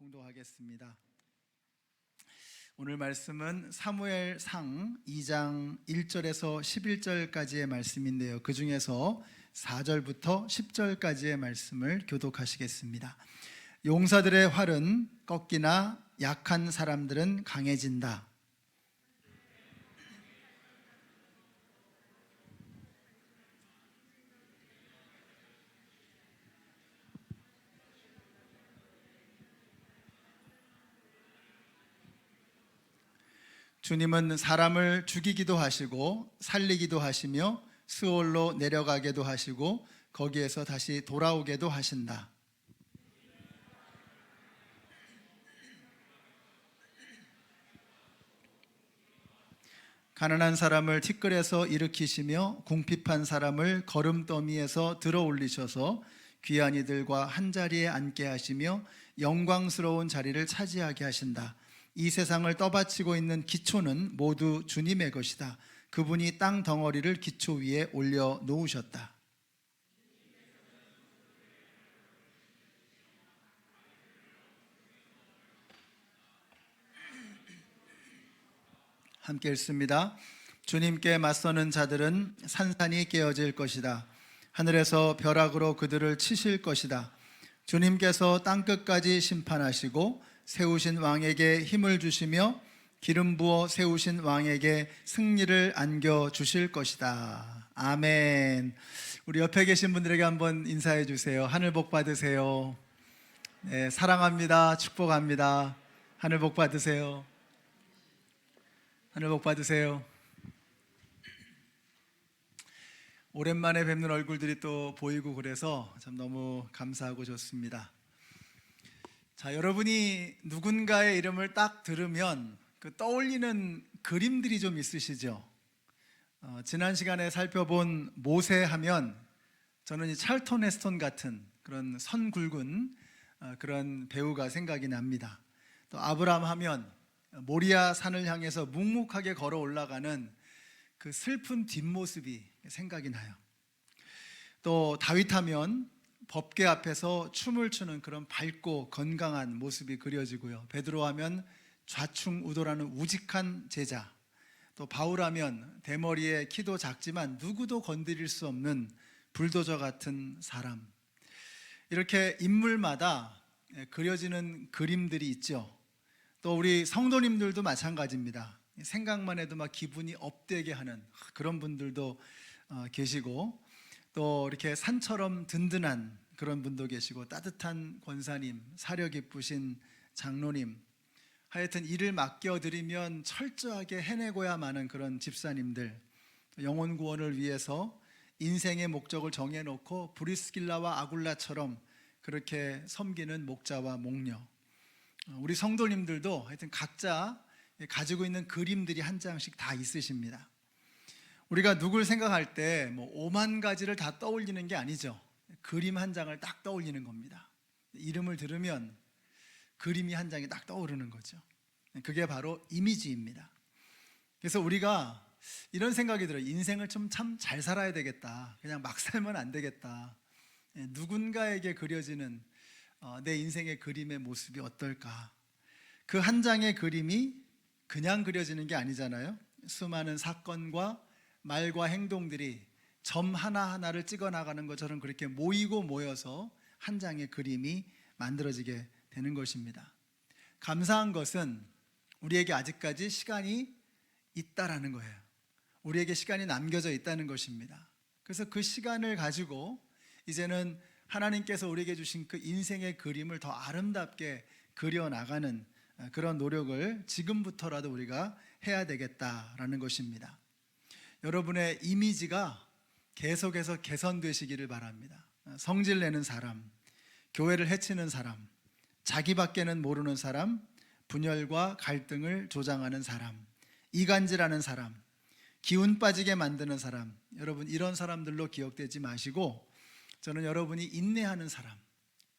봉독하겠습니다. 오늘 말씀은 사무엘상 2장 1절에서 11절까지의 말씀인데요, 그 중에서 4절부터 10절까지의 말씀을 교독하시겠습니다. 용사들의 활은 꺾이나 약한 사람들은 강해진다. 주님은 사람을 죽이기도 하시고 살리기도 하시며 스올로 내려가게도 하시고 거기에서 다시 돌아오게도 하신다. 가난한 사람을 티끌에서 일으키시며 궁핍한 사람을 거름더미에서 들어 올리셔서 귀한 이들과 한자리에 앉게 하시며 영광스러운 자리를 차지하게 하신다. 이 세상을 떠받치고 있는 기초는 모두 주님의 것이다. 그분이 땅 덩어리를 기초 위에 올려 놓으셨다. 함께 읽습니다. 주님께 맞서는 자들은 산산이 깨어질 것이다. 하늘에서 벼락으로 그들을 치실 것이다. 주님께서 땅끝까지 심판하시고 세우신 왕에게 힘을 주시며 기름 부어 세우신 왕에게 승리를 안겨 주실 것이다. 아멘. 우리 옆에 계신 분들에게 한번 인사해 주세요. 하늘 복 받으세요. 네, 사랑합니다. 축복합니다. 하늘 복 받으세요. 하늘 복 받으세요. 오랜만에 뵙는 얼굴들이 또 보이고 그래서 참 너무 감사하고 좋습니다. 자, 여러분이 누군가의 이름을 딱 들으면 그 떠올리는 그림들이 좀 있으시죠? 지난 시간에 살펴본 모세 하면 저는 이 찰턴 헤스턴 같은 그런 선 굵은 그런 배우가 생각이 납니다. 또 아브라함 하면 모리아 산을 향해서 묵묵하게 걸어 올라가는 그 슬픈 뒷모습이 생각이 나요. 또 다윗 하면 법궤 앞에서 춤을 추는 그런 밝고 건강한 모습이 그려지고요. 베드로 하면 좌충우돌하는 우직한 제자, 또 바울 하면 대머리에 키도 작지만 누구도 건드릴 수 없는 불도저 같은 사람. 이렇게 인물마다 그려지는 그림들이 있죠. 또 우리 성도님들도 마찬가지입니다. 생각만 해도 막 기분이 업되게 하는 그런 분들도 계시고, 또 이렇게 산처럼 든든한 그런 분도 계시고, 따뜻한 권사님, 사려 깊으신 장로님, 하여튼 일을 맡겨드리면 철저하게 해내고야만 그런 집사님들, 영혼 구원을 위해서 인생의 목적을 정해놓고 브리스길라와 아굴라처럼 그렇게 섬기는 목자와 목녀, 우리 성도님들도 하여튼 각자 가지고 있는 그림들이 한 장씩 다 있으십니다. 우리가 누굴 생각할 때 뭐 5만 가지를 다 떠올리는 게 아니죠. 그림 한 장을 딱 떠올리는 겁니다. 이름을 들으면 그림이 한 장이 딱 떠오르는 거죠. 그게 바로 이미지입니다. 그래서 우리가 이런 생각이 들어요. 인생을 좀 참 잘 살아야 되겠다. 그냥 막 살면 안 되겠다. 누군가에게 그려지는 내 인생의 그림의 모습이 어떨까? 그 한 장의 그림이 그냥 그려지는 게 아니잖아요. 수많은 사건과 말과 행동들이 점 하나하나를 찍어 나가는 것처럼 그렇게 모이고 모여서 한 장의 그림이 만들어지게 되는 것입니다. 감사한 것은 우리에게 아직까지 시간이 있다라는 거예요. 우리에게 시간이 남겨져 있다는 것입니다. 그래서 그 시간을 가지고 이제는 하나님께서 우리에게 주신 그 인생의 그림을 더 아름답게 그려나가는 그런 노력을 지금부터라도 우리가 해야 되겠다라는 것입니다. 여러분의 이미지가 계속해서 개선되시기를 바랍니다. 성질내는 사람, 교회를 해치는 사람, 자기밖에는 모르는 사람, 분열과 갈등을 조장하는 사람, 이간질하는 사람, 기운 빠지게 만드는 사람, 여러분 이런 사람들로 기억되지 마시고, 저는 여러분이 인내하는 사람,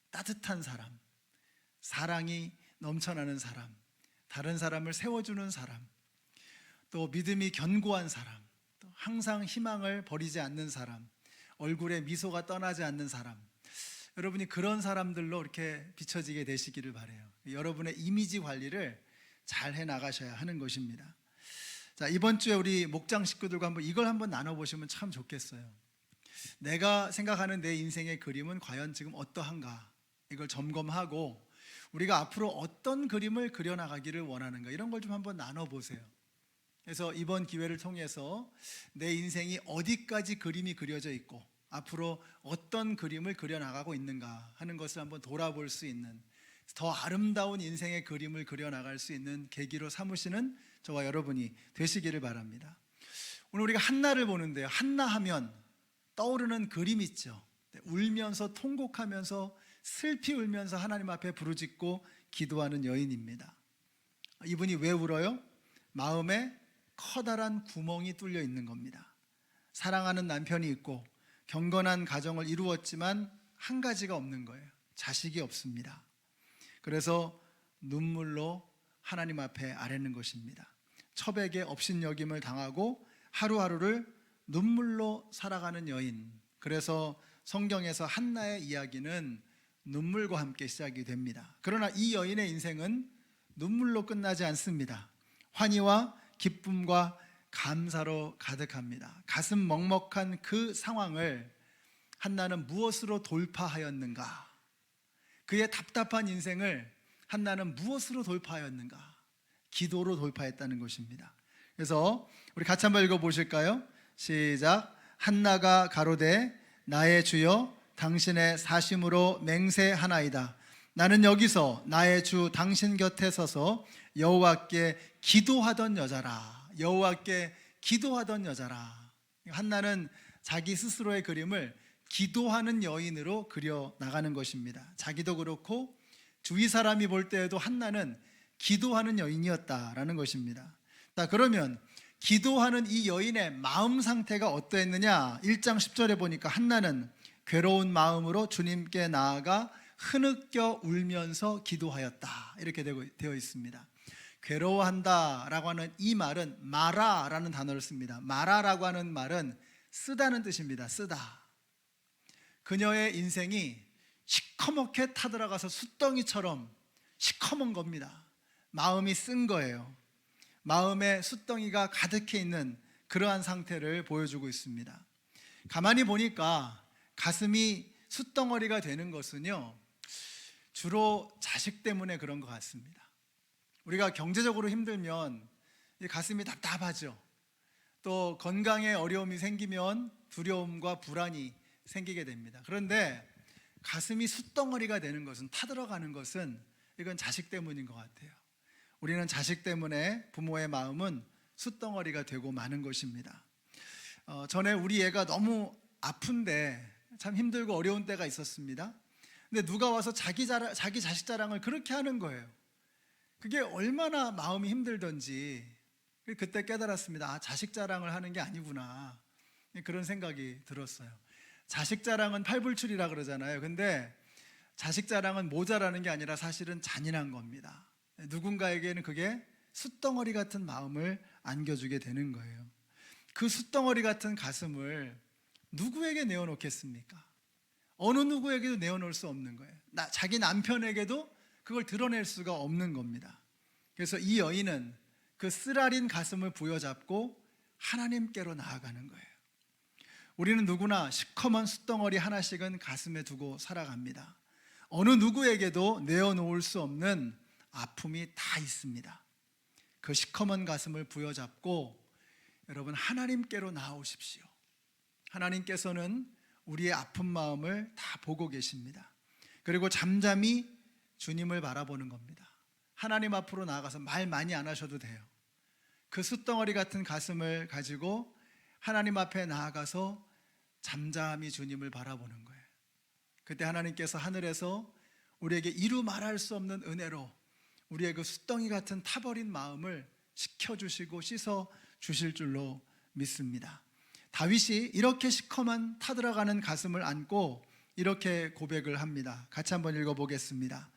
따뜻한 사람, 사랑이 넘쳐나는 사람, 다른 사람을 세워주는 사람, 또 믿음이 견고한 사람, 또 항상 희망을 버리지 않는 사람, 얼굴에 미소가 떠나지 않는 사람, 여러분이 그런 사람들로 이렇게 비춰지게 되시기를 바라요. 여러분의 이미지 관리를 잘 해나가셔야 하는 것입니다. 자, 이번 주에 우리 목장 식구들과 이걸 한번 나눠보시면 참 좋겠어요. 내가 생각하는 내 인생의 그림은 과연 지금 어떠한가, 이걸 점검하고 우리가 앞으로 어떤 그림을 그려나가기를 원하는가, 이런 걸 좀 한번 나눠보세요. 그래서 이번 기회를 통해서 내 인생이 어디까지 그림이 그려져 있고 앞으로 어떤 그림을 그려나가고 있는가 하는 것을 한번 돌아볼 수 있는, 더 아름다운 인생의 그림을 그려나갈 수 있는 계기로 삼으시는 저와 여러분이 되시기를 바랍니다. 오늘 우리가 한나를 보는데요, 한나 하면 떠오르는 그림 있죠. 울면서 통곡하면서 슬피 울면서 하나님 앞에 부르짖고 기도하는 여인입니다. 이분이 왜 울어요? 마음에 커다란 구멍이 뚫려 있는 겁니다. 사랑하는 남편이 있고 경건한 가정을 이루었지만 한 가지가 없는 거예요. 자식이 없습니다. 그래서 눈물로 하나님 앞에 아뢰는 것입니다. 첩에게 업신여김을 당하고 하루하루를 눈물로 살아가는 여인. 그래서 성경에서 한나의 이야기는 눈물과 함께 시작이 됩니다. 그러나 이 여인의 인생은 눈물로 끝나지 않습니다. 환희와 기쁨과 감사로 가득합니다. 가슴 먹먹한 그 상황을 한나는 무엇으로 돌파하였는가? 그의 답답한 인생을 한나는 무엇으로 돌파하였는가? 기도로 돌파했다는 것입니다. 그래서 우리 같이 한번 읽어보실까요? 시작. 한나가 가로되 나의 주여 당신의 사심으로 맹세하나이다. 나는 여기서 나의 주 당신 곁에 서서 여호와께 기도하던 여자라. 여호와께 기도하던 여자라. 한나는 자기 스스로의 그림을 기도하는 여인으로 그려 나가는 것입니다. 자기도 그렇고 주위 사람이 볼 때에도 한나는 기도하는 여인이었다라는 것입니다. 자, 그러면 기도하는 이 여인의 마음 상태가 어떠했느냐? 1장 10절에 보니까 한나는 괴로운 마음으로 주님께 나아가 흐느껴 울면서 기도하였다, 이렇게 되어 있습니다. 괴로워한다라고 하는 이 말은 마라라는 단어를 씁니다. 마라라고 하는 말은 쓰다는 뜻입니다. 쓰다. 그녀의 인생이 시커멓게 타들어가서 숫덩이처럼 시커먼 겁니다. 마음이 쓴 거예요. 마음에 숫덩이가 가득해 있는 그러한 상태를 보여주고 있습니다. 가만히 보니까 가슴이 숫덩어리가 되는 것은요, 주로 자식 때문에 그런 것 같습니다. 우리가 경제적으로 힘들면 가슴이 답답하죠. 또 건강에 어려움이 생기면 두려움과 불안이 생기게 됩니다. 그런데 가슴이 숫덩어리가 되는 것은, 타들어가는 것은, 이건 자식 때문인 것 같아요. 우리는 자식 때문에 부모의 마음은 숫덩어리가 되고 마는 것입니다. 전에 우리 애가 너무 아픈데 참 힘들고 어려운 때가 있었습니다. 근데 누가 와서 자기 자식 자랑을 그렇게 하는 거예요. 그게 얼마나 마음이 힘들던지 그때 깨달았습니다. 아, 자식 자랑을 하는 게 아니구나, 그런 생각이 들었어요. 자식 자랑은 팔불출이라 그러잖아요. 근데 자식 자랑은 모자라는 게 아니라 사실은 잔인한 겁니다. 누군가에게는 그게 숫덩어리 같은 마음을 안겨주게 되는 거예요. 그 숫덩어리 같은 가슴을 누구에게 내어놓겠습니까? 어느 누구에게도 내어놓을 수 없는 거예요. 자기 남편에게도 그걸 드러낼 수가 없는 겁니다. 그래서 이 여인은 그 쓰라린 가슴을 부여잡고 하나님께로 나아가는 거예요. 우리는 누구나 시커먼 숫덩어리 하나씩은 가슴에 두고 살아갑니다. 어느 누구에게도 내어놓을 수 없는 아픔이 다 있습니다. 그 시커먼 가슴을 부여잡고 여러분 하나님께로 나아오십시오. 하나님께서는 우리의 아픈 마음을 다 보고 계십니다. 그리고 잠잠히 주님을 바라보는 겁니다. 하나님 앞으로 나아가서 말 많이 안 하셔도 돼요. 그 숫덩어리 같은 가슴을 가지고 하나님 앞에 나아가서 잠잠히 주님을 바라보는 거예요. 그때 하나님께서 하늘에서 우리에게 이루 말할 수 없는 은혜로 우리의 그 숫덩이 같은 타버린 마음을 식혀주시고 씻어주실 줄로 믿습니다. 다윗이 이렇게 시커먼 타들어가는 가슴을 안고 이렇게 고백을 합니다. 같이 한번 읽어보겠습니다.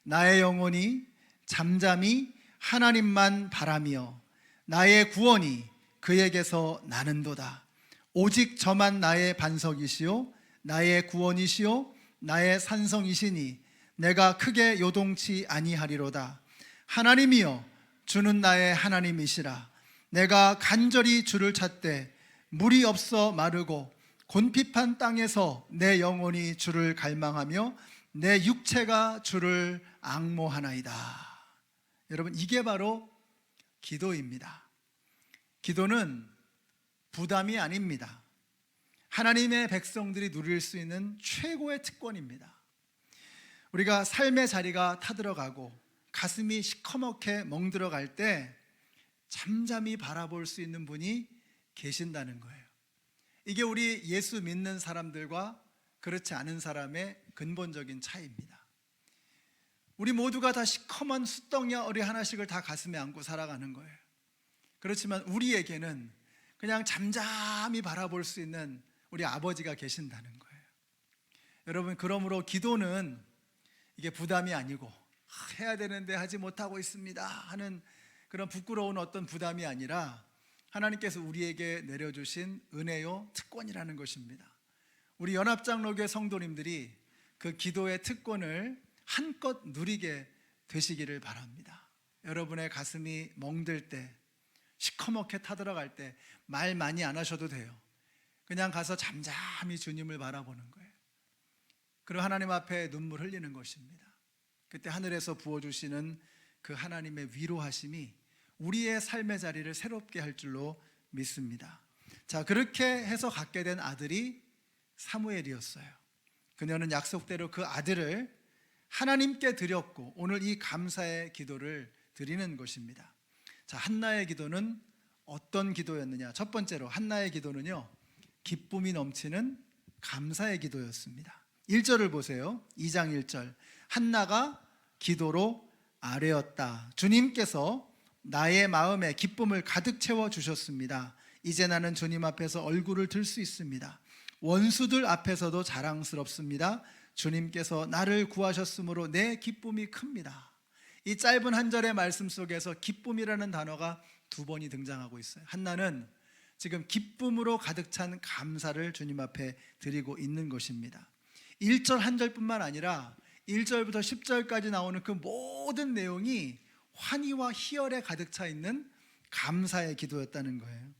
나의 영혼이 잠잠히 하나님만 바라며 나의 구원이 그에게서 나는도다. 오직 저만 나의 반석이시요 나의 구원이시요 나의 산성이시니 내가 크게 요동치 아니하리로다. 하나님이여 주는 나의 하나님이시라. 내가 간절히 주를 찾되 물이 없어 마르고 곤핍한 땅에서 내 영혼이 주를 갈망하며 내 육체가 주를 앙모하나이다. 여러분, 이게 바로 기도입니다. 기도는 부담이 아닙니다. 하나님의 백성들이 누릴 수 있는 최고의 특권입니다. 우리가 삶의 자리가 타들어가고 가슴이 시커멓게 멍들어갈 때 잠잠히 바라볼 수 있는 분이 계신다는 거예요. 이게 우리 예수 믿는 사람들과 그렇지 않은 사람의 근본적인 차이입니다. 우리 모두가 다 시커먼 숫덩어리 하나씩을 다 가슴에 안고 살아가는 거예요. 그렇지만 우리에게는 그냥 잠잠히 바라볼 수 있는 우리 아버지가 계신다는 거예요. 여러분, 그러므로 기도는 이게 부담이 아니고 해야 되는데 하지 못하고 있습니다 하는 그런 부끄러운 어떤 부담이 아니라 하나님께서 우리에게 내려주신 은혜요 특권이라는 것입니다. 우리 연합장로교회 성도님들이 그 기도의 특권을 한껏 누리게 되시기를 바랍니다. 여러분의 가슴이 멍들 때, 시커멓게 타들어갈 때 말 많이 안 하셔도 돼요. 그냥 가서 잠잠히 주님을 바라보는 거예요. 그리고 하나님 앞에 눈물 흘리는 것입니다. 그때 하늘에서 부어주시는 그 하나님의 위로하심이 우리의 삶의 자리를 새롭게 할 줄로 믿습니다. 자, 그렇게 해서 갖게 된 아들이 사무엘이었어요. 그녀는 약속대로 그 아들을 하나님께 드렸고 오늘 이 감사의 기도를 드리는 것입니다. 자, 한나의 기도는 어떤 기도였느냐? 첫 번째로 한나의 기도는요, 기쁨이 넘치는 감사의 기도였습니다. 1절을 보세요. 2장 1절. 한나가 기도로 아뢰었다. 주님께서 나의 마음에 기쁨을 가득 채워 주셨습니다. 이제 나는 주님 앞에서 얼굴을 들 수 있습니다. 원수들 앞에서도 자랑스럽습니다. 주님께서 나를 구하셨으므로 내 기쁨이 큽니다. 이 짧은 한 절의 말씀 속에서 기쁨이라는 단어가 2번이 등장하고 있어요. 한나는 지금 기쁨으로 가득 찬 감사를 주님 앞에 드리고 있는 것입니다. 1절 한 절뿐만 아니라 1절부터 10절까지 나오는 그 모든 내용이 환희와 희열에 가득 차 있는 감사의 기도였다는 거예요.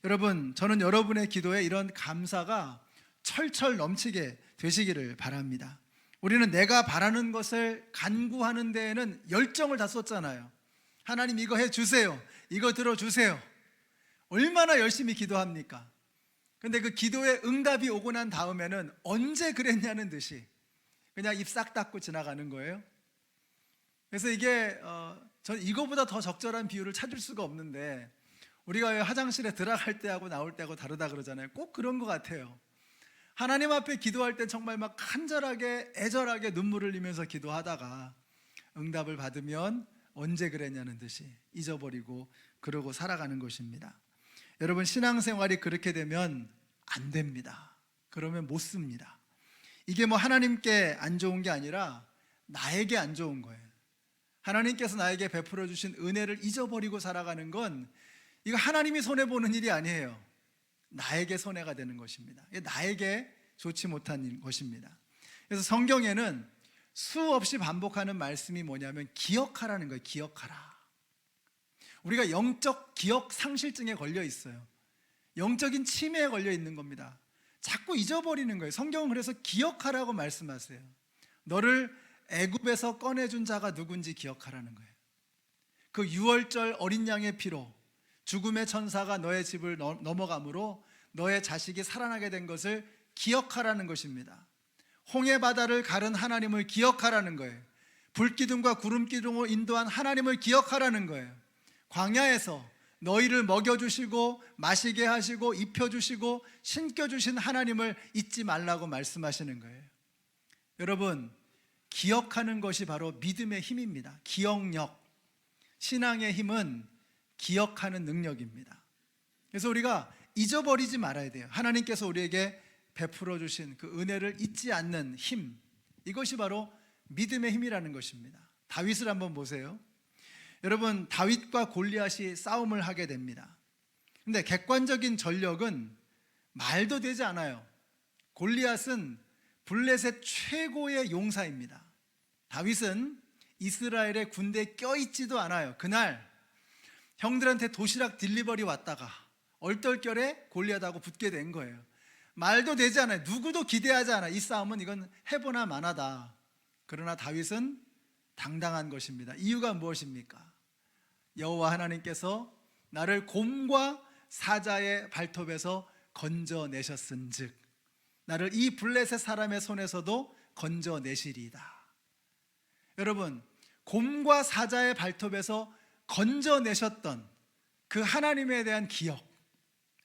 여러분, 저는 여러분의 기도에 이런 감사가 철철 넘치게 되시기를 바랍니다. 우리는 내가 바라는 것을 간구하는 데에는 열정을 다 쏟잖아요. 하나님 이거 해주세요, 이거 들어주세요. 얼마나 열심히 기도합니까? 근데 그 기도에 응답이 오고 난 다음에는 언제 그랬냐는 듯이 그냥 입 싹 닫고 지나가는 거예요. 그래서 이게 전 이거보다 더 적절한 비유를 찾을 수가 없는데, 우리가 화장실에 들어갈 때하고 나올 때하고 다르다 그러잖아요. 꼭 그런 것 같아요. 하나님 앞에 기도할 때 정말 막 간절하게 애절하게 눈물을 흘리면서 기도하다가 응답을 받으면 언제 그랬냐는 듯이 잊어버리고 그러고 살아가는 것입니다. 여러분, 신앙생활이 그렇게 되면 안 됩니다. 그러면 못 씁니다. 이게 뭐 하나님께 안 좋은 게 아니라 나에게 안 좋은 거예요. 하나님께서 나에게 베풀어 주신 은혜를 잊어버리고 살아가는 건 이거 하나님이 손해보는 일이 아니에요. 나에게 손해가 되는 것입니다. 나에게 좋지 못한 것입니다. 그래서 성경에는 수없이 반복하는 말씀이 뭐냐면 기억하라는 거예요. 기억하라. 우리가 영적 기억 상실증에 걸려 있어요. 영적인 치매에 걸려 있는 겁니다. 자꾸 잊어버리는 거예요. 성경은 그래서 기억하라고 말씀하세요. 너를 애굽에서 꺼내준 자가 누군지 기억하라는 거예요. 그 유월절 어린 양의 피로 죽음의 천사가 너의 집을 넘어가므로 너의 자식이 살아나게 된 것을 기억하라는 것입니다. 홍해 바다를 가른 하나님을 기억하라는 거예요. 불기둥과 구름기둥으로 인도한 하나님을 기억하라는 거예요. 광야에서 너희를 먹여주시고 마시게 하시고 입혀주시고 신겨주신 하나님을 잊지 말라고 말씀하시는 거예요. 여러분, 기억하는 것이 바로 믿음의 힘입니다. 기억력. 신앙의 힘은 기억하는 능력입니다. 그래서 우리가 잊어버리지 말아야 돼요. 하나님께서 우리에게 베풀어 주신 그 은혜를 잊지 않는 힘, 이것이 바로 믿음의 힘이라는 것입니다. 다윗을 한번 보세요. 여러분, 다윗과 골리앗이 싸움을 하게 됩니다. 근데 객관적인 전력은 말도 되지 않아요. 골리앗은 블레셋 최고의 용사입니다. 다윗은 이스라엘의 군대에 껴있지도 않아요. 그날 형들한테 도시락 딜리버리 왔다가 얼떨결에 골리앗하고 붙게 된 거예요. 말도 되지 않아요. 누구도 기대하지 않아. 이 싸움은 이건 해보나 마나다. 그러나 다윗은 당당한 것입니다. 이유가 무엇입니까? 여호와 하나님께서 나를 곰과 사자의 발톱에서 건져내셨은즉 나를 이 블레셋 사람의 손에서도 건져내시리이다. 여러분, 곰과 사자의 발톱에서 건져내셨던 그 하나님에 대한 기억,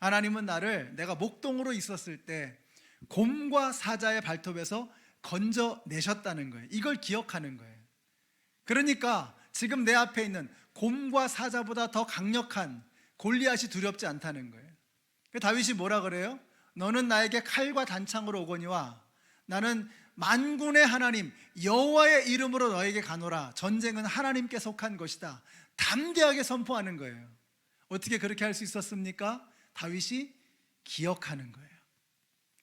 하나님은 나를 내가 목동으로 있었을 때 곰과 사자의 발톱에서 건져내셨다는 거예요. 이걸 기억하는 거예요. 그러니까 지금 내 앞에 있는 곰과 사자보다 더 강력한 골리앗이 두렵지 않다는 거예요. 다윗이 뭐라 그래요? 너는 나에게 칼과 단창으로 오거니와 나는 만군의 하나님 여호와의 이름으로 너에게 가노라. 전쟁은 하나님께 속한 것이다. 담대하게 선포하는 거예요. 어떻게 그렇게 할 수 있었습니까? 다윗이 기억하는 거예요.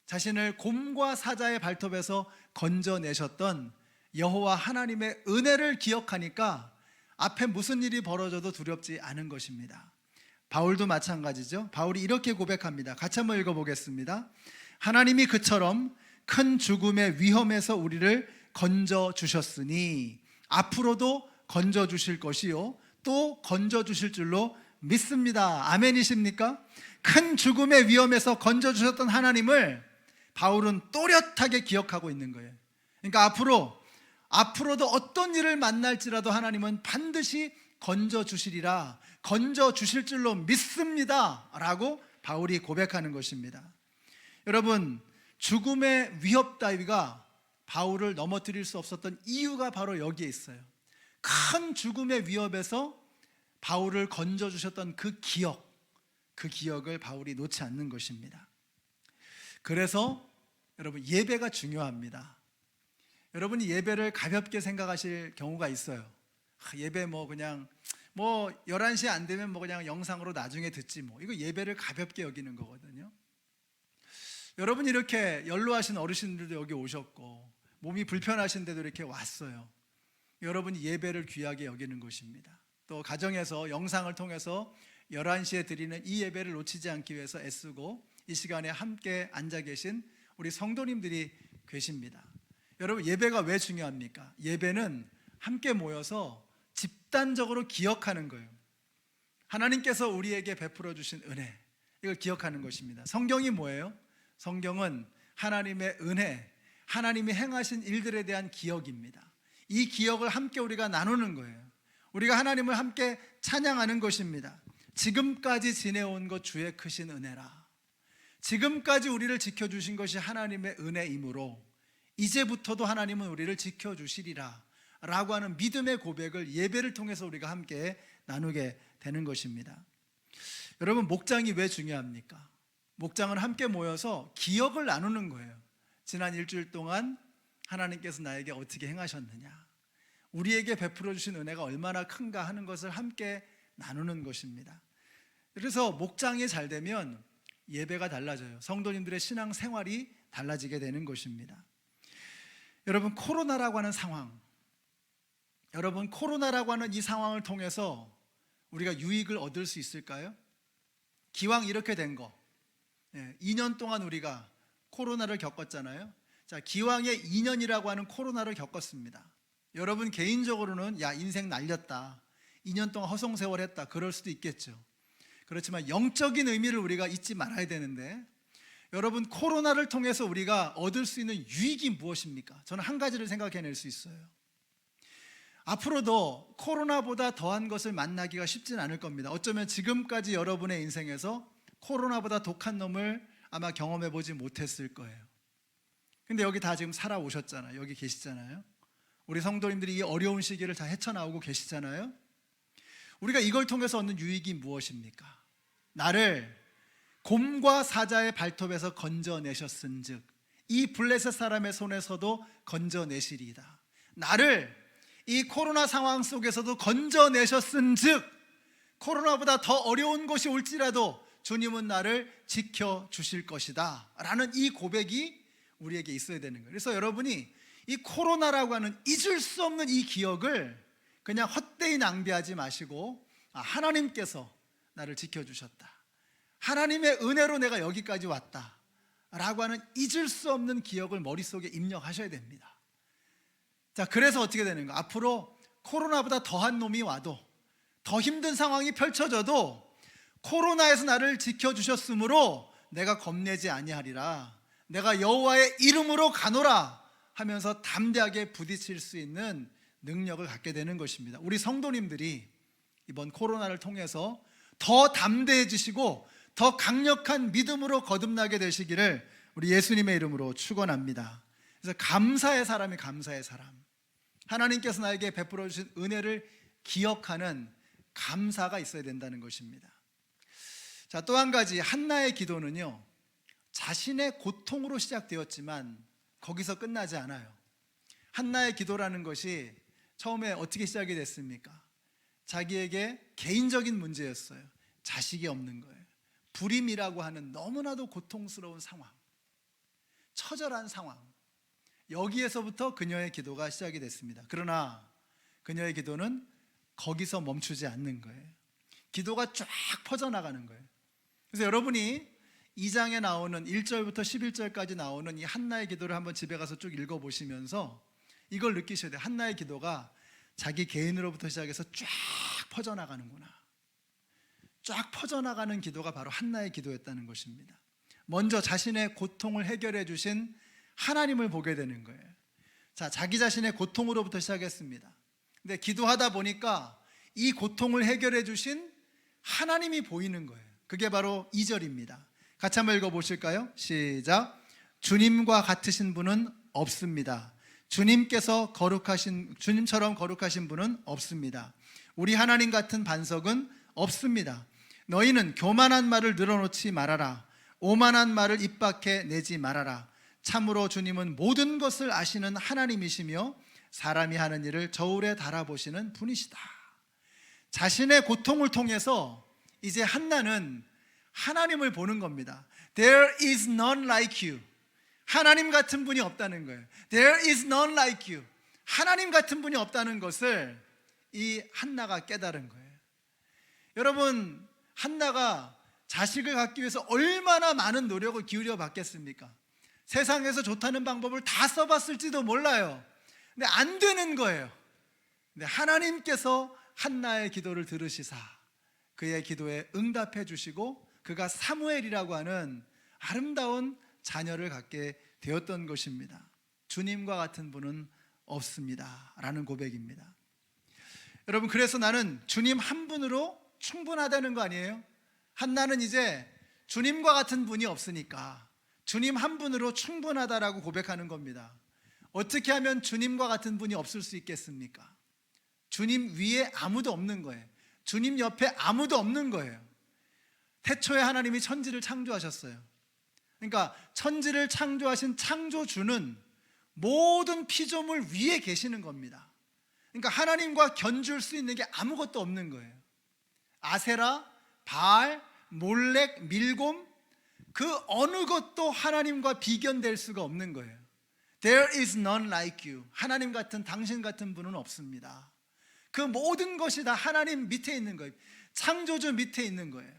자신을 곰과 사자의 발톱에서 건져내셨던 여호와 하나님의 은혜를 기억하니까 앞에 무슨 일이 벌어져도 두렵지 않은 것입니다. 바울도 마찬가지죠. 바울이 이렇게 고백합니다. 같이 한번 읽어보겠습니다. 하나님이 그처럼 큰 죽음의 위험에서 우리를 건져주셨으니 앞으로도 건져주실 것이요 또 건져주실 줄로 믿습니다. 아멘이십니까? 큰 죽음의 위험에서 건져주셨던 하나님을 바울은 또렷하게 기억하고 있는 거예요. 그러니까 앞으로도 어떤 일을 만날지라도 하나님은 반드시 건져주시리라, 건져주실 줄로 믿습니다 라고 바울이 고백하는 것입니다. 여러분, 죽음의 위협 따위가 바울을 넘어뜨릴 수 없었던 이유가 바로 여기에 있어요. 큰 죽음의 위협에서 바울을 건져주셨던 그 기억을 바울이 놓지 않는 것입니다. 그래서 여러분, 예배가 중요합니다. 여러분이 예배를 가볍게 생각하실 경우가 있어요. 예배 그냥 11시에 안 되면 그냥 영상으로 나중에 듣지 이거 예배를 가볍게 여기는 거거든요. 여러분, 이렇게 연로하신 어르신들도 여기 오셨고 몸이 불편하신데도 이렇게 왔어요. 여러분이 예배를 귀하게 여기는 것입니다. 또 가정에서 영상을 통해서 11시에 드리는 이 예배를 놓치지 않기 위해서 애쓰고 이 시간에 함께 앉아 계신 우리 성도님들이 계십니다. 여러분, 예배가 왜 중요합니까? 예배는 함께 모여서 집단적으로 기억하는 거예요. 하나님께서 우리에게 베풀어 주신 은혜, 이걸 기억하는 것입니다. 성경이 뭐예요? 성경은 하나님의 은혜, 하나님이 행하신 일들에 대한 기억입니다. 이 기억을 함께 우리가 나누는 거예요. 우리가 하나님을 함께 찬양하는 것입니다. 지금까지 지내온 것 주의 크신 은혜라. 지금까지 우리를 지켜주신 것이 하나님의 은혜이므로 이제부터도 하나님은 우리를 지켜주시리라 라고 하는 믿음의 고백을 예배를 통해서 우리가 함께 나누게 되는 것입니다. 여러분, 목장이 왜 중요합니까? 목장은 함께 모여서 기억을 나누는 거예요. 지난 일주일 동안 하나님께서 나에게 어떻게 행하셨느냐, 우리에게 베풀어 주신 은혜가 얼마나 큰가 하는 것을 함께 나누는 것입니다. 그래서 목장이 잘 되면 예배가 달라져요. 성도님들의 신앙 생활이 달라지게 되는 것입니다. 여러분, 코로나라고 하는 상황, 코로나라고 하는 이 상황을 통해서 우리가 유익을 얻을 수 있을까요? 기왕 이렇게 된 거, 2년 동안 우리가 코로나를 겪었잖아요. 자, 기왕의 2년이라고 하는 코로나를 겪었습니다. 여러분 개인적으로는 인생 날렸다, 2년 동안 허송세월했다, 그럴 수도 있겠죠. 그렇지만 영적인 의미를 우리가 잊지 말아야 되는데, 여러분, 코로나를 통해서 우리가 얻을 수 있는 유익이 무엇입니까? 저는 한 가지를 생각해낼 수 있어요. 앞으로도 코로나보다 더한 것을 만나기가 쉽진 않을 겁니다. 어쩌면 지금까지 여러분의 인생에서 코로나보다 독한 놈을 아마 경험해 보지 못했을 거예요. 근데 여기 다 지금 살아오셨잖아요. 여기 계시잖아요. 우리 성도님들이 이 어려운 시기를 다 헤쳐나오고 계시잖아요. 우리가 이걸 통해서 얻는 유익이 무엇입니까? 나를 곰과 사자의 발톱에서 건져내셨은즉 이 블레셋 사람의 손에서도 건져내시리이다. 나를 이 코로나 상황 속에서도 건져내셨은즉 코로나보다 더 어려운 것이 올지라도 주님은 나를 지켜주실 것이다 라는 이 고백이 우리에게 있어야 되는 거예요. 그래서 여러분이 이 코로나라고 하는 잊을 수 없는 이 기억을 그냥 헛되이 낭비하지 마시고, 하나님께서 나를 지켜주셨다, 하나님의 은혜로 내가 여기까지 왔다 라고 하는 잊을 수 없는 기억을 머릿속에 입력하셔야 됩니다. 자, 그래서 어떻게 되는가? 앞으로 코로나보다 더한 놈이 와도, 더 힘든 상황이 펼쳐져도 코로나에서 나를 지켜주셨으므로 내가 겁내지 아니하리라, 내가 여호와의 이름으로 가노라 하면서 담대하게 부딪힐 수 있는 능력을 갖게 되는 것입니다. 우리 성도님들이 이번 코로나를 통해서 더 담대해지시고 더 강력한 믿음으로 거듭나게 되시기를 우리 예수님의 이름으로 축원합니다. 그래서 감사의 사람이 감사의 사람, 하나님께서 나에게 베풀어 주신 은혜를 기억하는 감사가 있어야 된다는 것입니다. 자, 또 한 가지, 한나의 기도는요, 자신의 고통으로 시작되었지만 거기서 끝나지 않아요. 한나의 기도라는 것이 처음에 어떻게 시작이 됐습니까? 자기에게 개인적인 문제였어요. 자식이 없는 거예요. 불임이라고 하는 너무나도 고통스러운 상황, 처절한 상황, 여기에서부터 그녀의 기도가 시작이 됐습니다. 그러나 그녀의 기도는 거기서 멈추지 않는 거예요. 기도가 쫙 퍼져나가는 거예요. 그래서 여러분이 2장에 나오는 1절부터 11절까지 나오는 이 한나의 기도를 한번 집에 가서 쭉 읽어보시면서 이걸 느끼셔야 돼요. 한나의 기도가 자기 개인으로부터 시작해서 쫙 퍼져나가는구나. 쫙 퍼져나가는 기도가 바로 한나의 기도였다는 것입니다. 먼저 자신의 고통을 해결해 주신 하나님을 보게 되는 거예요. 자, 자기 자신의 고통으로부터 시작했습니다. 근데 기도하다 보니까 이 고통을 해결해 주신 하나님이 보이는 거예요. 그게 바로 2절입니다. 같이 한번 읽어보실까요? 시작. 주님과 같으신 분은 없습니다. 주님처럼 거룩하신 분은 없습니다. 우리 하나님 같은 반석은 없습니다. 너희는 교만한 말을 늘어놓지 말아라. 오만한 말을 입 밖에 내지 말아라. 참으로 주님은 모든 것을 아시는 하나님이시며 사람이 하는 일을 저울에 달아보시는 분이시다. 자신의 고통을 통해서 이제 한나는 하나님을 보는 겁니다. There is none like you. 하나님 같은 분이 없다는 거예요. There is none like you. 하나님 같은 분이 없다는 것을 이 한나가 깨달은 거예요. 여러분, 한나가 자식을 갖기 위해서 얼마나 많은 노력을 기울여 봤겠습니까? 세상에서 좋다는 방법을 다 써봤을지도 몰라요. 근데 안 되는 거예요. 근데 하나님께서 한나의 기도를 들으시사 그의 기도에 응답해 주시고 그가 사무엘이라고 하는 아름다운 자녀를 갖게 되었던 것입니다. 주님과 같은 분은 없습니다 라는 고백입니다. 여러분, 그래서 나는 주님 한 분으로 충분하다는 거 아니에요? 한나는 이제 주님과 같은 분이 없으니까 주님 한 분으로 충분하다라고 고백하는 겁니다. 어떻게 하면 주님과 같은 분이 없을 수 있겠습니까? 주님 위에 아무도 없는 거예요. 주님 옆에 아무도 없는 거예요. 태초에 하나님이 천지를 창조하셨어요. 그러니까 천지를 창조하신 창조주는 모든 피조물 위에 계시는 겁니다. 그러니까 하나님과 견줄 수 있는 게 아무것도 없는 거예요. 아세라, 바알, 몰렉, 밀곰, 그 어느 것도 하나님과 비견될 수가 없는 거예요. There is none like you. 하나님 같은, 당신 같은 분은 없습니다. 그 모든 것이 다 하나님 밑에 있는 거예요. 창조주 밑에 있는 거예요.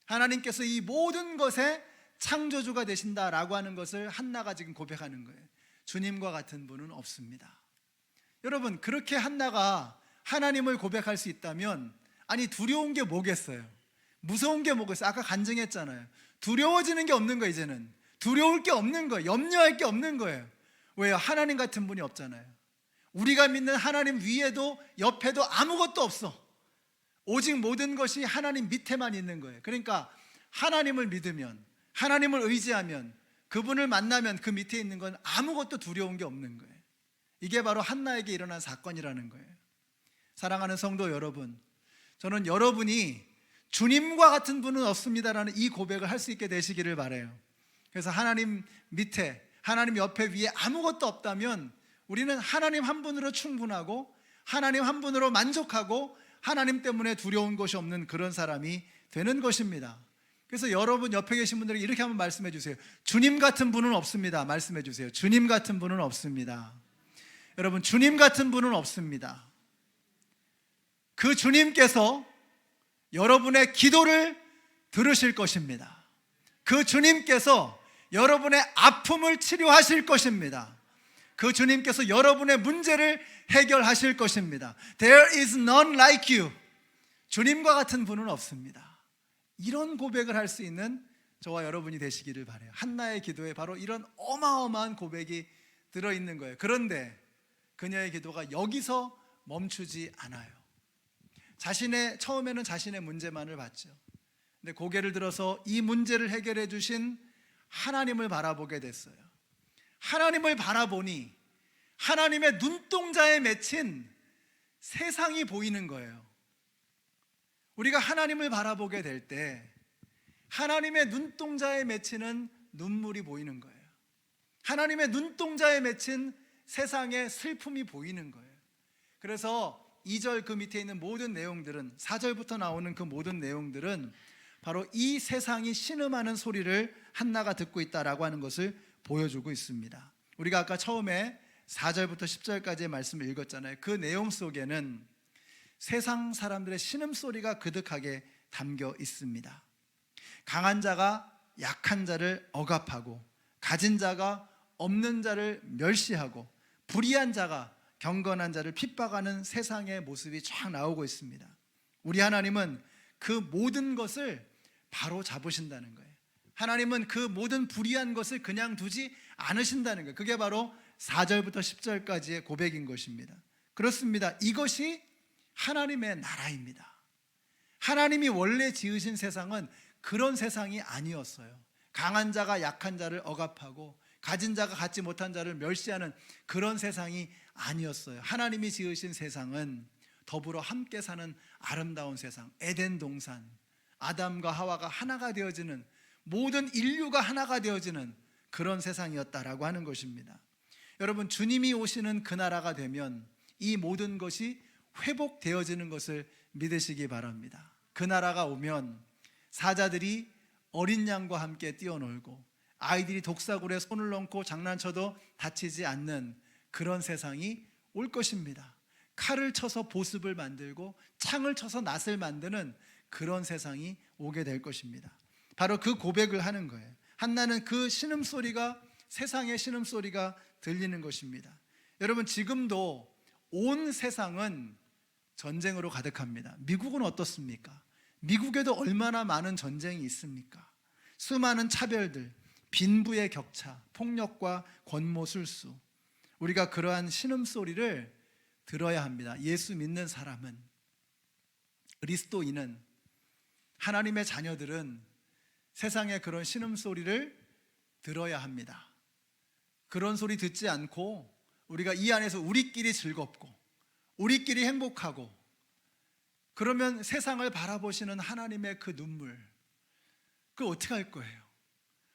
하나님께서 이 모든 것의 창조주가 되신다라고 하는 것을 한나가 지금 고백하는 거예요. 주님과 같은 분은 없습니다. 여러분, 그렇게 한나가 하나님을 고백할 수 있다면, 아니 두려운 게 뭐겠어요? 무서운 게 뭐겠어요? 아까 간증했잖아요. 두려워지는 게 없는 거예요. 이제는 두려울 게 없는 거예요. 염려할 게 없는 거예요. 왜요? 하나님 같은 분이 없잖아요. 우리가 믿는 하나님 위에도 옆에도 아무것도 없어. 오직 모든 것이 하나님 밑에만 있는 거예요. 그러니까 하나님을 믿으면, 하나님을 의지하면, 그분을 만나면 그 밑에 있는 건 아무것도 두려운 게 없는 거예요. 이게 바로 한나에게 일어난 사건이라는 거예요. 사랑하는 성도 여러분, 저는 여러분이 주님과 같은 분은 없습니다라는 이 고백을 할 수 있게 되시기를 바라요. 그래서 하나님 밑에, 하나님 옆에, 위에 아무것도 없다면 우리는 하나님 한 분으로 충분하고 하나님 한 분으로 만족하고 하나님 때문에 두려운 것이 없는 그런 사람이 되는 것입니다. 그래서 여러분 옆에 계신 분들에게 이렇게 한번 말씀해 주세요. 주님 같은 분은 없습니다. 말씀해 주세요. 주님 같은 분은 없습니다. 여러분, 주님 같은 분은 없습니다. 그 주님께서 여러분의 기도를 들으실 것입니다. 그 주님께서 여러분의 아픔을 치료하실 것입니다. 그 주님께서 여러분의 문제를 해결하실 것입니다. There is none like you. 주님과 같은 분은 없습니다. 이런 고백을 할 수 있는 저와 여러분이 되시기를 바라요. 한나의 기도에 바로 이런 어마어마한 고백이 들어있는 거예요. 그런데 그녀의 기도가 여기서 멈추지 않아요. 처음에는 자신의 문제만을 봤죠. 근데 고개를 들어서 이 문제를 해결해 주신 하나님을 바라보게 됐어요. 하나님을 바라보니 하나님의 눈동자에 맺힌 세상이 보이는 거예요. 우리가 하나님을 바라보게 될 때 하나님의 눈동자에 맺히는 눈물이 보이는 거예요. 하나님의 눈동자에 맺힌 세상의 슬픔이 보이는 거예요. 그래서 2절 그 밑에 있는 모든 내용들은, 4절부터 나오는 그 모든 내용들은 바로 이 세상이 신음하는 소리를 한나가 듣고 있다라고 하는 것을 보여주고 있습니다. 우리가 아까 처음에 4절부터 10절까지의 말씀을 읽었잖아요. 그 내용 속에는 세상 사람들의 신음소리가 그득하게 담겨 있습니다. 강한 자가 약한 자를 억압하고, 가진 자가 없는 자를 멸시하고, 불의한 자가 경건한 자를 핍박하는 세상의 모습이 쫙 나오고 있습니다. 우리 하나님은 그 모든 것을 바로 잡으신다는 거예요. 하나님은 그 모든 불의한 것을 그냥 두지 않으신다는 거예요. 그게 바로 4절부터 10절까지의 고백인 것입니다. 그렇습니다. 이것이 하나님의 나라입니다. 하나님이 원래 지으신 세상은 그런 세상이 아니었어요. 강한 자가 약한 자를 억압하고 가진 자가 갖지 못한 자를 멸시하는 그런 세상이 아니었어요. 하나님이 지으신 세상은 더불어 함께 사는 아름다운 세상, 에덴 동산, 아담과 하와가 하나가 되어지는, 모든 인류가 하나가 되어지는 그런 세상이었다라고 하는 것입니다. 여러분, 주님이 오시는 그 나라가 되면 이 모든 것이 회복되어지는 것을 믿으시기 바랍니다. 그 나라가 오면 사자들이 어린 양과 함께 뛰어놀고, 아이들이 독사굴에 손을 넣고 장난쳐도 다치지 않는 그런 세상이 올 것입니다. 칼을 쳐서 보습을 만들고 창을 쳐서 낫을 만드는 그런 세상이 오게 될 것입니다. 바로 그 고백을 하는 거예요. 한나는 그 신음소리가, 세상의 신음소리가 들리는 것입니다. 여러분, 지금도 온 세상은 전쟁으로 가득합니다. 미국은 어떻습니까? 미국에도 얼마나 많은 전쟁이 있습니까? 수많은 차별들, 빈부의 격차, 폭력과 권모술수. 우리가 그러한 신음소리를 들어야 합니다. 예수 믿는 사람은, 그리스도인은, 하나님의 자녀들은 세상의 그런 신음소리를 들어야 합니다. 그런 소리 듣지 않고 우리가 이 안에서 우리끼리 즐겁고 우리끼리 행복하고, 그러면 세상을 바라보시는 하나님의 그 눈물, 그거 어떻게 할 거예요?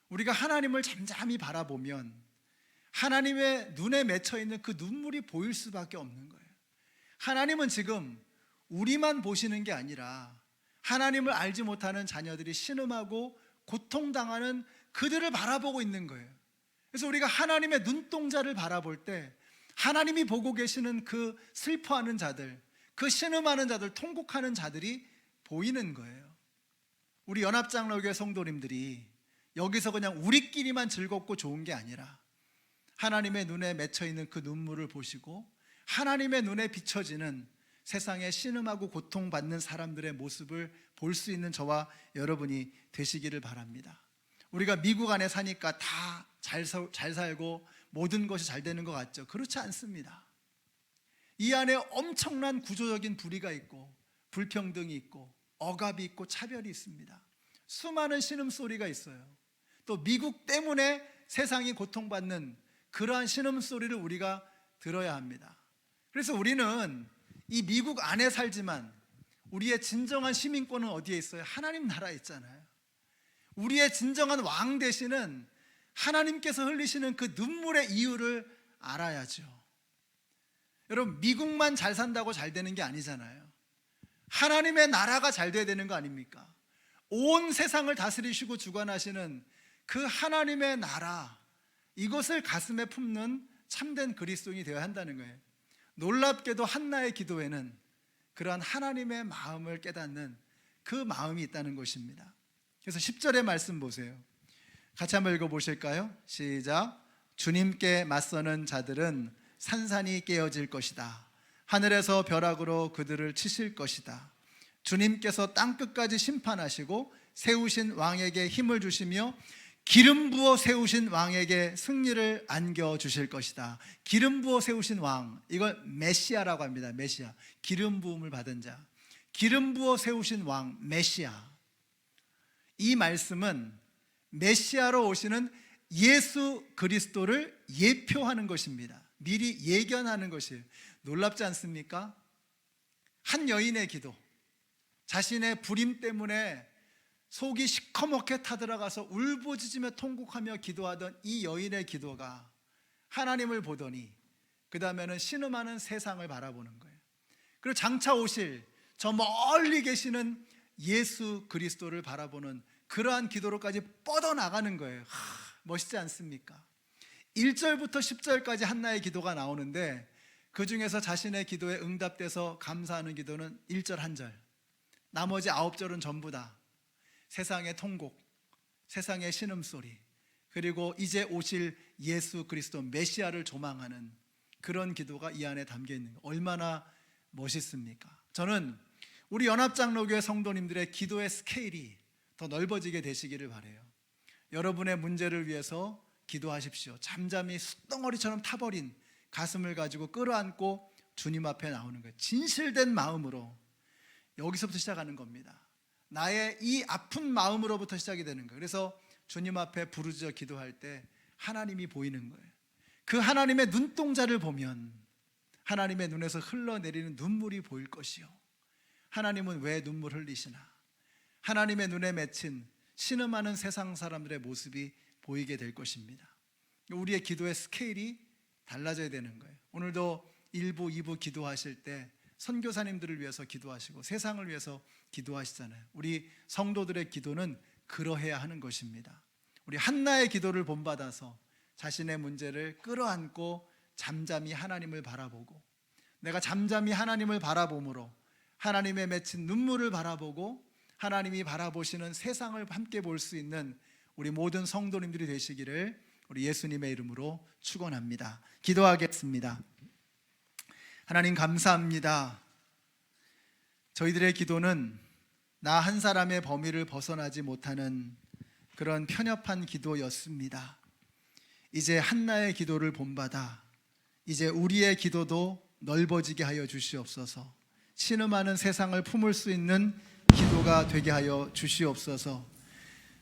우리가 하나님을 잠잠히 바라보면 하나님의 눈에 맺혀 있는 그 눈물이 보일 수밖에 없는 거예요. 하나님은 지금 우리만 보시는 게 아니라 하나님을 알지 못하는 자녀들이 신음하고 고통당하는 그들을 바라보고 있는 거예요. 그래서 우리가 하나님의 눈동자를 바라볼 때 하나님이 보고 계시는 그 슬퍼하는 자들, 그 신음하는 자들, 통곡하는 자들이 보이는 거예요. 우리 연합장로교회 성도님들이 여기서 그냥 우리끼리만 즐겁고 좋은 게 아니라 하나님의 눈에 맺혀 있는 그 눈물을 보시고 하나님의 눈에 비춰지는 세상에 신음하고 고통받는 사람들의 모습을 볼 수 있는 저와 여러분이 되시기를 바랍니다. 우리가 미국 안에 사니까 다 잘 살고 모든 것이 잘 되는 것 같죠? 그렇지 않습니다. 이 안에 엄청난 구조적인 불의가 있고 불평등이 있고 억압이 있고 차별이 있습니다. 수많은 신음소리가 있어요. 또 미국 때문에 세상이 고통받는 그러한 신음소리를 우리가 들어야 합니다. 그래서 우리는 이 미국 안에 살지만 우리의 진정한 시민권은 어디에 있어요? 하나님 나라에 있잖아요. 우리의 진정한 왕 되시는 하나님께서 흘리시는 그 눈물의 이유를 알아야죠. 여러분, 미국만 잘 산다고 잘 되는 게 아니잖아요. 하나님의 나라가 잘 돼야 되는 거 아닙니까? 온 세상을 다스리시고 주관하시는 그 하나님의 나라, 이것을 가슴에 품는 참된 그리스도인이 되어야 한다는 거예요. 놀랍게도 한나의 기도에는 그러한 하나님의 마음을 깨닫는 그 마음이 있다는 것입니다. 그래서 10절의 말씀 보세요. 같이 한번 읽어보실까요? 시작. 주님께 맞서는 자들은 산산이 깨어질 것이다. 하늘에서 벼락으로 그들을 치실 것이다. 주님께서 땅끝까지 심판하시고 세우신 왕에게 힘을 주시며 기름 부어 세우신 왕에게 승리를 안겨주실 것이다. 기름 부어 세우신 왕, 이걸 메시아라고 합니다. 메시아, 기름 부음을 받은 자, 기름 부어 세우신 왕, 메시아. 이 말씀은 메시아로 오시는 예수 그리스도를 예표하는 것입니다. 미리 예견하는 것이에요. 놀랍지 않습니까? 한 여인의 기도, 자신의 불임 때문에 속이 시커멓게 타들어가서 울부짖으며 통곡하며 기도하던 이 여인의 기도가 하나님을 보더니 그 다음에는 신음하는 세상을 바라보는 거예요. 그리고 장차 오실 저 멀리 계시는 예수 그리스도를 바라보는 그러한 기도로까지 뻗어나가는 거예요. 멋있지 않습니까? 1절부터 10절까지 한나의 기도가 나오는데 그 중에서 자신의 기도에 응답돼서 감사하는 기도는 1절 1절, 나머지 9절은 전부 다 세상의 통곡, 세상의 신음소리, 그리고 이제 오실 예수 그리스도 메시아를 조망하는 그런 기도가 이 안에 담겨 있는 거, 얼마나 멋있습니까? 저는 우리 연합장로교회 성도님들의 기도의 스케일이 더 넓어지게 되시기를 바라요. 여러분의 문제를 위해서 기도하십시오. 잠잠히 숯덩어리처럼 타버린 가슴을 가지고 끌어안고 주님 앞에 나오는 거예요. 진실된 마음으로 여기서부터 시작하는 겁니다. 나의 이 아픈 마음으로부터 시작이 되는 거예요. 그래서 주님 앞에 부르짖어 기도할 때 하나님이 보이는 거예요. 그 하나님의 눈동자를 보면 하나님의 눈에서 흘러내리는 눈물이 보일 것이요, 하나님은 왜 눈물 흘리시나, 하나님의 눈에 맺힌 신음하는 세상 사람들의 모습이 보이게 될 것입니다. 우리의 기도의 스케일이 달라져야 되는 거예요. 오늘도 1부, 2부 기도하실 때 선교사님들을 위해서 기도하시고 세상을 위해서 기도하시잖아요. 우리 성도들의 기도는 그러해야 하는 것입니다. 우리 한나의 기도를 본받아서 자신의 문제를 끌어안고 잠잠히 하나님을 바라보고, 내가 잠잠히 하나님을 바라봄으로 하나님의 맺힌 눈물을 바라보고 하나님이 바라보시는 세상을 함께 볼 수 있는 우리 모든 성도님들이 되시기를 우리 예수님의 이름으로 축원합니다. 기도하겠습니다. 하나님 감사합니다. 저희들의 기도는 나 한 사람의 범위를 벗어나지 못하는 그런 편협한 기도였습니다. 이제 한나의 기도를 본받아 이제 우리의 기도도 넓어지게 하여 주시옵소서. 신음하는 세상을 품을 수 있는 기도가 되게 하여 주시옵소서.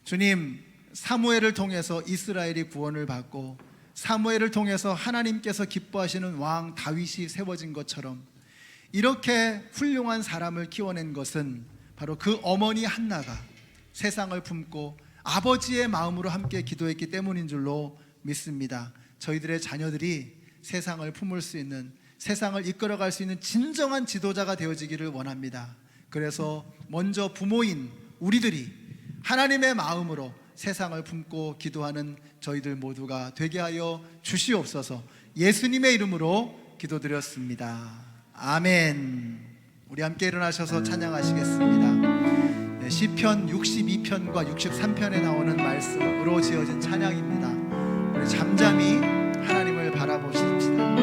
주님, 사무엘을 통해서 이스라엘이 구원을 받고 사무엘을 통해서 하나님께서 기뻐하시는 왕 다윗이 세워진 것처럼 이렇게 훌륭한 사람을 키워낸 것은 바로 그 어머니 한나가 세상을 품고 아버지의 마음으로 함께 기도했기 때문인 줄로 믿습니다. 저희들의 자녀들이 세상을 품을 수 있는, 세상을 이끌어갈 수 있는 진정한 지도자가 되어지기를 원합니다. 그래서 먼저 부모인 우리들이 하나님의 마음으로 세상을 품고 기도하는 저희들 모두가 되게 하여 주시옵소서. 예수님의 이름으로 기도드렸습니다. 아멘. 우리 함께 일어나셔서 찬양하시겠습니다. 네, 시편 62편과 63편에 나오는 말씀으로 지어진 찬양입니다. 우리 잠잠히 하나님을 바라보십시다.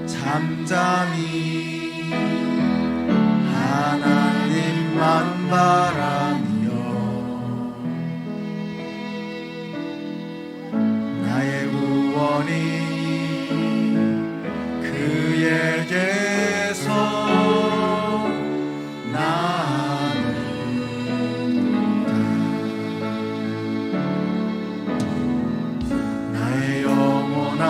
잠잠히 하나님만 바라며 나의 구원이 그에게서 나누리로다. 나의 영혼아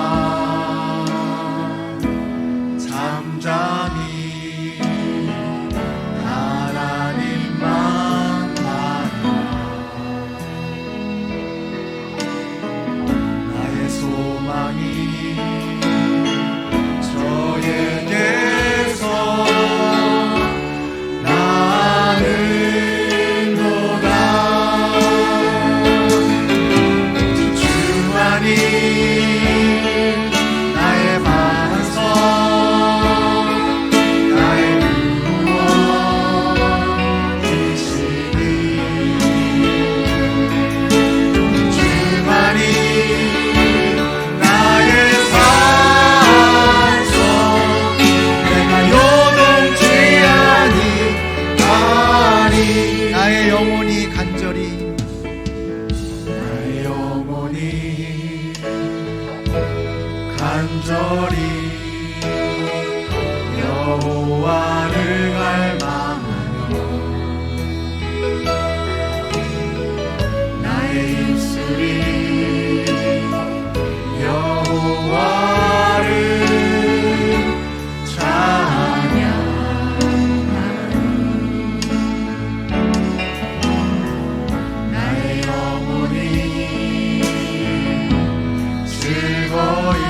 여호와를 갈망하여 나의 입술이 여호와를 찬양하니 나의 영혼이 즐거이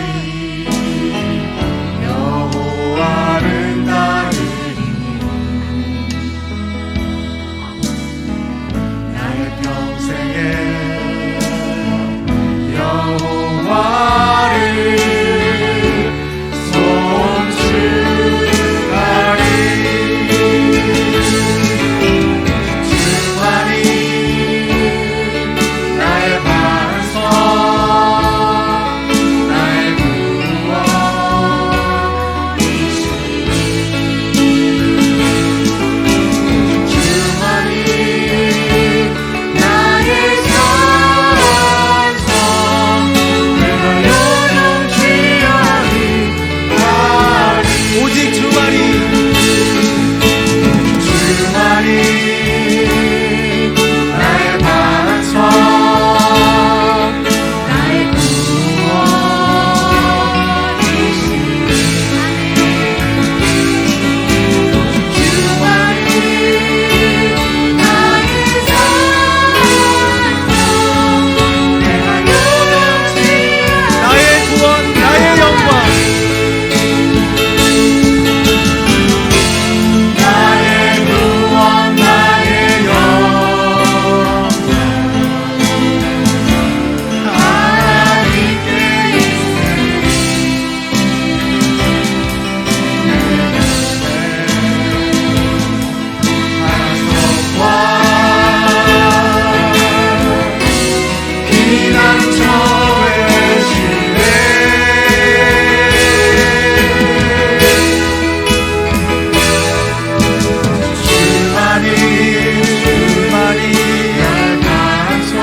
여호와를 따르니 나의 평생에 여호와를 송축하리 주만이 나의 반석 나의 구원이시니 주만이 나의 산성 내가 영원히 하리 오직 주만이 주만이 나의 반석 나의 구원이시니 주만이 나의 산성 내가 영원히 나의 구원 나의 영광 나의 구원 나의 영광 하나님께 있으리 피난처 되시네 주만이 나의 반석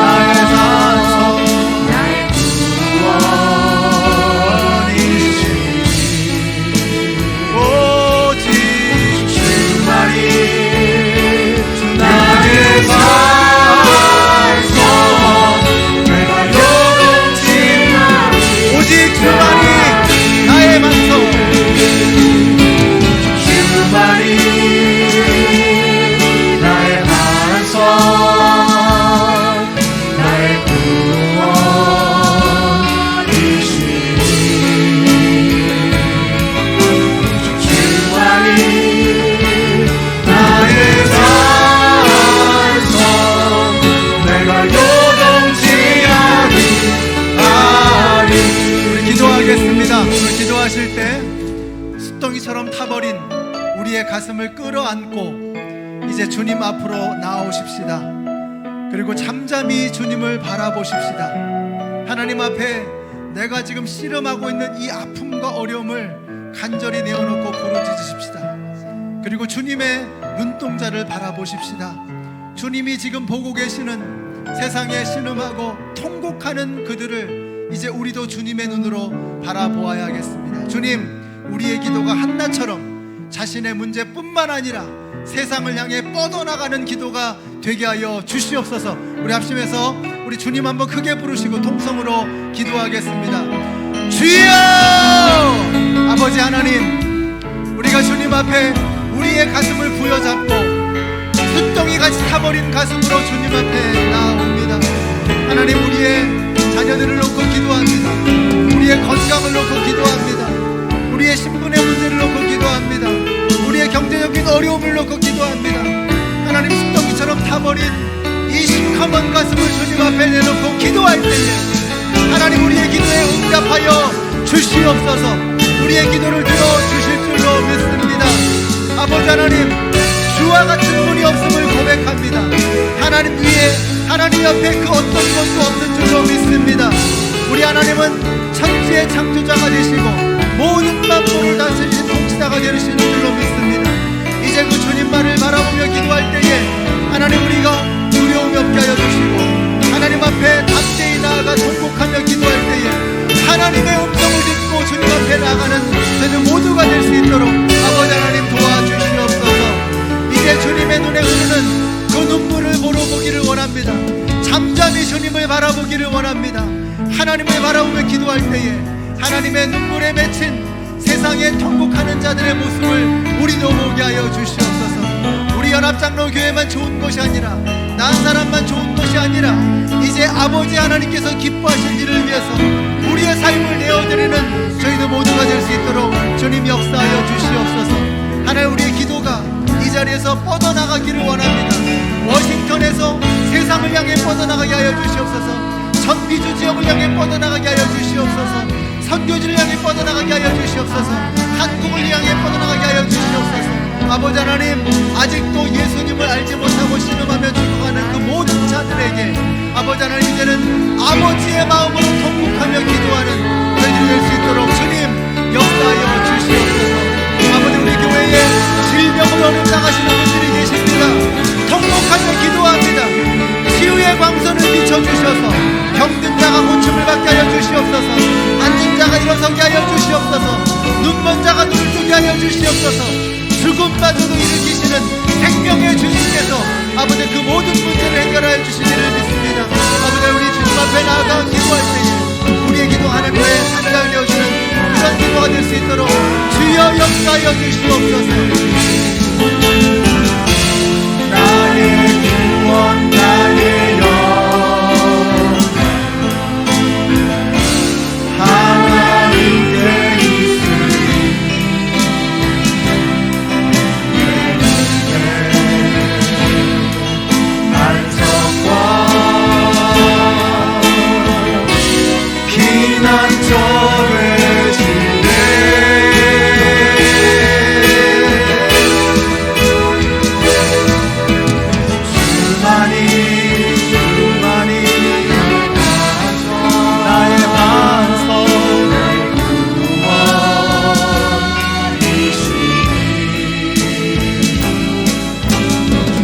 나의 반석 나의 구원이시니 오직 주만이 나의 반석 내가 영원히 오직 주만이 나의 반석 주만이 나의 반석 나의 구원이시니 주만이 나의 반석 내가 영원히 하리 우리 기도하겠습니다. 오늘 기도하실 때 숫덩이처럼 타버린 우리의 가슴을 끌어안고 이제 주님 앞으로 나아오십시다. 그리고 잠잠히 주님을 바라보십시다. 하나님 앞에 내가 지금 씨름하고 있는 이 아픔과 어려움을 간절히 내어놓고 부르짖으십시다. 그리고 주님의 눈동자를 바라보십시다. 주님이 지금 보고 계시는 세상에 신음하고 통곡하는 그들을 이제 우리도 주님의 눈으로 바라보아야겠습니다. 주님, 우리의 기도가 한나처럼 자신의 문제뿐만 아니라 세상을 향해 뻗어나가는 기도가 되게 하여 주시옵소서. 우리 합심해서 우리 주님 한번 크게 부르시고 통성으로 기도하겠습니다. 주여! 아버지 하나님, 우리가 주님 앞에 우리의 가슴을 부여잡고 숫덩이같이 타버린 가슴으로 주님 앞에 나아옵니다. 하나님, 우리의 자녀들을 놓고 기도합니다. 우리의 건강을 놓고 기도합니다. 우리의 신분의 문제를 놓고 기도합니다. 우리의 경제적인 어려움을 놓고 기도합니다. 하나님, 숫덩이처럼 타버린 이 시커먼 가슴을 주님 앞에 내놓고 기도할 때에 하나님, 우리의 기도에 응답하여 주시옵소서. 우리의 기도를 들어주실 줄로 믿습니다. 아버지 하나님, 주와 같은 분이 없음을 고백합니다. 하나님 위에, 하나님 옆에 그 어떤 것도 없는 줄로 믿습니다. 우리 하나님은 천지의 창조자가 되시고 모든 만물을 다스리신 통치자가 되시는 줄로 믿습니다. 이제 그 주님만을 바라보며 기도할 때에 하나님, 우리가 두려움이 없게 하여 주시고 하나님 앞에 담대히 나아가 통곡하며 기도할 때에 하나님의 음성을 듣고 주님 앞에 나가는 저희들 모두가 될 수 있도록 아버지 바라보며 기도할 때에 하나님의 눈물에 맺힌 세상에 통곡하는 자들의 모습을 우리도 보게 하여 주시옵소서. 우리 연합장로교회만 좋은 것이 아니라 난 사람만 좋은 것이 아니라 이제 아버지 하나님께서 기뻐하실 일을 위해서 우리의 삶을 내어드리는 저희도 모두가 될 수 있도록 주님 역사하여 주시옵소서. 하나님, 우리의 기도가 이 자리에서 뻗어나가기를 원합니다. 워싱턴에서 세상을 향해 뻗어나가게 하여 주시옵소서. 전비주 지역을 향해 뻗어나가게 하여 주시옵소서. 선교지를 향해 뻗어나가게 하여 주시옵소서. 한국을 향해 뻗어나가게 하여 주시옵소서. 아버지 하나님, 아직도 예수님을 알지 못하고 신음하며 죽어가는 그 모든 자들에게 아버지 하나님, 이제는 아버지의 마음으로 통곡하며 기도하는 저희들이 될 수 있도록 주님 역사하여 주시옵소서. 아버지, 우리 교회에 질병으로 어려나가시는 분들이 계십니다. 통곡하며 기도합니다. 치유의 광선을 비춰주셔서 병든 자가 고침을 받게 하여 주시옵소서. 앉은 자가 일어서게 하여 주시옵소서. 눈먼 자가 눈을 뜨게 하여 주시옵소서. 죽음마저도 일으키시는 생명의 주님께서 아버지 그 모든 문제를 해결하여 주시기를 믿습니다. 아버지, 우리 주님 앞에 나아가 기도할 때에 우리의 기도 하나님의 상당히 되어주는 그런 기도가 될 수 있도록 주여 역사하여 주시옵소서. 나의 구원 나의 영 하나님께 있으니 안성과 피난처 되시네. 나의 반성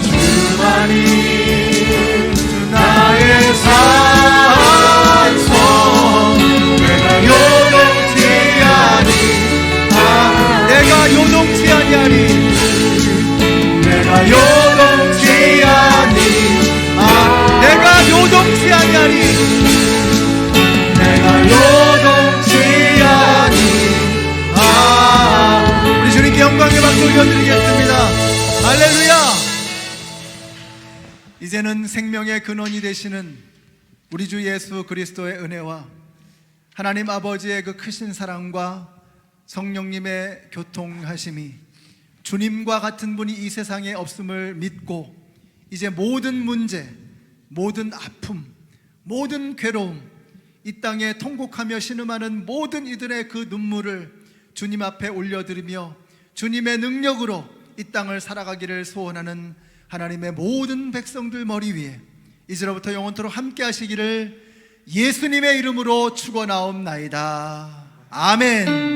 주만이 나의 산성 내가 요동치 아니하리 내가 요동치 아니하리. 내가 요동치 아니하리. 내가 요동치 아니하리. 우리 주님께 영광의 박수 올려드리겠습니다. 할렐루야. 이제는 생명의 근원이 되시는 우리 주 예수 그리스도의 은혜와 하나님 아버지의 그 크신 사랑과 성령님의 교통하심이 주님과 같은 분이 이 세상에 없음을 믿고 이제 모든 문제, 모든 아픔, 모든 괴로움, 이 땅에 통곡하며 신음하는 모든 이들의 그 눈물을 주님 앞에 올려드리며 주님의 능력으로 이 땅을 살아가기를 소원하는 하나님의 모든 백성들 머리 위에 이제로부터 영원토록 함께 하시기를 예수님의 이름으로 축원하옵나이다. 아멘.